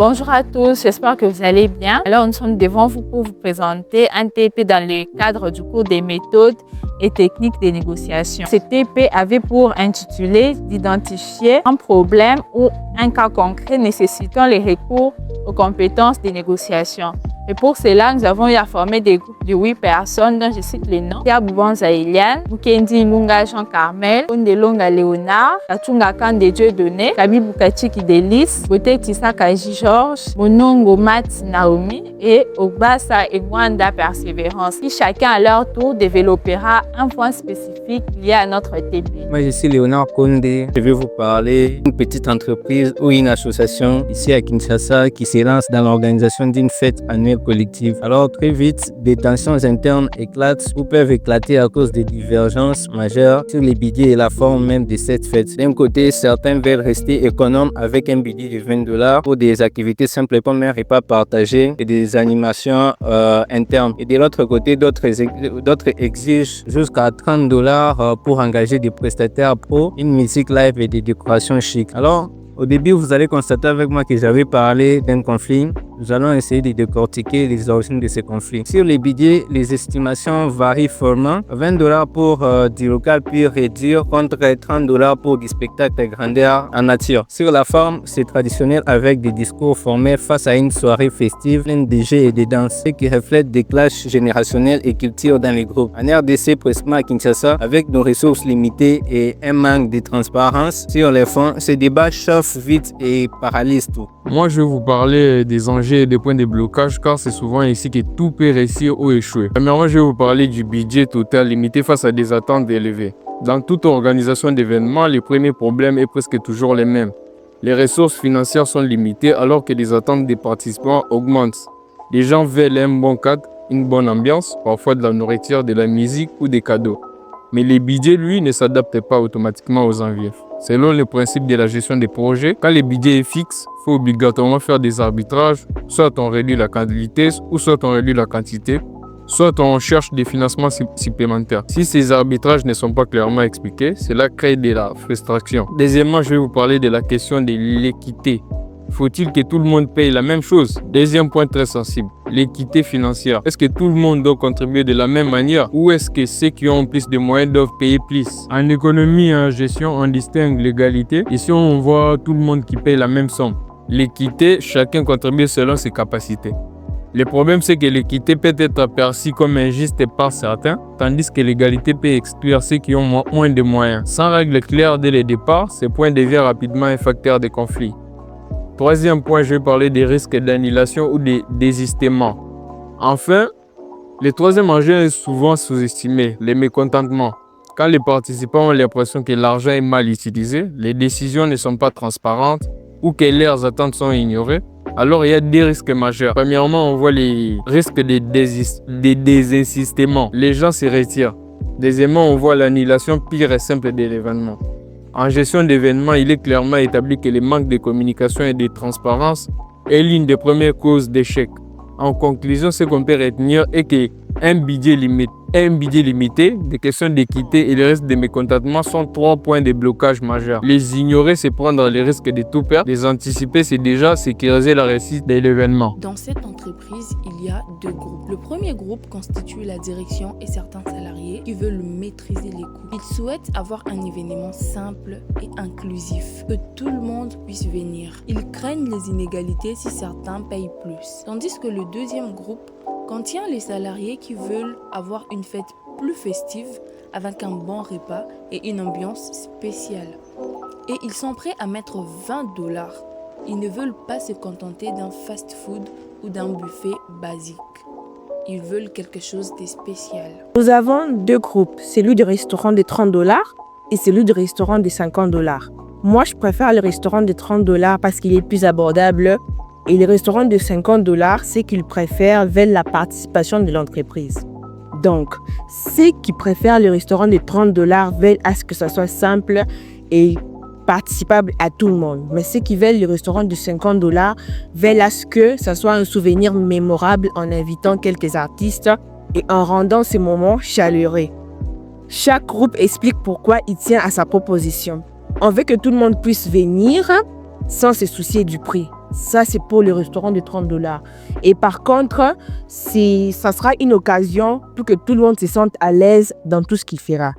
Bonjour à tous, j'espère que vous allez bien. Alors nous sommes devant vous pour vous présenter un TP dans le cadre du cours des méthodes et techniques de négociation. Ce TP avait pour intitulé d'identifier un problème ou un cas concret nécessitant le recours aux compétences de négociation. Et pour cela, nous avons eu à former des groupes de 8 personnes dont je cite les noms. Tia Boubanza Eliane, Mukendi Lunga Jean Carmel, Ondelonga Léonard, Katunga Kande Dieudonné, Kabi Bukachiki Delis, Bote Tissa Kaji Georges, Monongo Mat Naomi et Ogbasa Egwanda Persévérance, qui chacun à leur tour développera un point spécifique lié à notre TP. Moi, je suis Léonard Kondé. Je vais vous parler d'une petite entreprise ou une association ici à Kinshasa qui se lance dans l'organisation d'une fête annuelle collective. Alors, très vite, des tensions internes éclatent ou peuvent éclater à cause des divergences majeures sur les budgets et la forme même de cette fête. D'un côté, certains veulent rester économes avec un budget de $20 pour des activités simples comme un repas partagé et des animations internes. Et de l'autre côté, d'autres exigent jusqu'à $30 pour engager des prestataires pro, une musique live et des décorations chic. Alors, au début, vous allez constater avec moi que j'avais parlé d'un conflit. Nous allons essayer de décortiquer les origines de ces conflits. Sur les budgets, les estimations varient fortement. $20 pour du local pur et dur contre $30 pour du spectacle grandeur en nature. Sur la forme, c'est traditionnel avec des discours formels face à une soirée festive pleine de jeux et de danses qui reflètent des clashs générationnels et culture dans les groupes. En RDC, précisément à Kinshasa, avec nos ressources limitées et un manque de transparence sur les fonds, ces débats chauffent vite et paralysent tout. Moi, je vais vous parler des enjeux et des points de blocage car c'est souvent ici que tout peut réussir ou échouer. Premièrement, je vais vous parler du budget total limité face à des attentes élevées. Dans toute organisation d'événements, les premiers problèmes sont presque toujours les mêmes. Les ressources financières sont limitées alors que les attentes des participants augmentent. Les gens veulent un bon cadre, une bonne ambiance, parfois de la nourriture, de la musique ou des cadeaux. Mais les budgets, lui, ne s'adaptent pas automatiquement aux envies. Selon le principe de la gestion des projets, quand le budget est fixe, il faut obligatoirement faire des arbitrages, soit on réduit la qualité, ou soit on réduit la quantité, soit on cherche des financements supplémentaires. Si ces arbitrages ne sont pas clairement expliqués, cela crée de la frustration. Deuxièmement, je vais vous parler de la question de l'équité. Faut-il que tout le monde paye la même chose? Deuxième point très sensible, l'équité financière. Est-ce que tout le monde doit contribuer de la même manière ou est-ce que ceux qui ont plus de moyens doivent payer plus? En économie et en gestion, on distingue l'égalité. Ici, on voit tout le monde qui paye la même somme. L'équité, chacun contribue selon ses capacités. Le problème, c'est que l'équité peut être perçue comme injuste par certains, tandis que l'égalité peut exclure ceux qui ont moins de moyens. Sans règle claire dès le départ, ce point devient rapidement un facteur de conflit. Troisième point, je vais parler des risques d'annulation ou de désistement. Enfin, le troisième enjeu est souvent sous-estimé, les mécontentements. Quand les participants ont l'impression que l'argent est mal utilisé, les décisions ne sont pas transparentes ou que leurs attentes sont ignorées, alors il y a des risques majeurs. Premièrement, on voit les risques de désistement. Les gens se retirent. Deuxièmement, on voit l'annulation pure et simple de l'événement. En gestion d'événements, il est clairement établi que le manque de communication et de transparence est l'une des premières causes d'échec. En conclusion, ce qu'on peut retenir est qu'un budget limité, des questions d'équité et le risque de mécontentement sont 3 points de blocage majeurs. Les ignorer, c'est prendre le risque de tout perdre. Les anticiper, c'est déjà sécuriser la réussite de l'événement. Dans cette entreprise, il y a 2 groupes. Le premier groupe constitue la direction et certains salariés qui veulent maîtriser les coûts. Ils souhaitent avoir un événement simple et inclusif, que tout le monde puisse venir. Ils craignent les inégalités si certains payent plus. Tandis que le deuxième groupe contient les salariés qui veulent avoir une fête plus festive avec un bon repas et une ambiance spéciale. Et ils sont prêts à mettre $20. Ils ne veulent pas se contenter d'un fast-food ou d'un buffet basique. Ils veulent quelque chose de spécial. Nous avons 2 groupes, celui du restaurant de $30 et celui du restaurant de $50. Moi, je préfère le restaurant de $30 parce qu'il est plus abordable. Et les restaurants de $50, ceux qu'ils préfèrent veulent la participation de l'entreprise. Donc, ceux qui préfèrent le restaurant de $30 veulent à ce que ça soit simple et participable à tout le monde. Mais ceux qui veulent le restaurant de $50 veulent à ce que ça soit un souvenir mémorable en invitant quelques artistes et en rendant ce moment chaleureux. Chaque groupe explique pourquoi il tient à sa proposition. On veut que tout le monde puisse venir sans se soucier du prix. Ça, c'est pour le restaurant de 30 $. Et par contre, ça sera une occasion pour que tout le monde se sente à l'aise dans tout ce qu'il fera.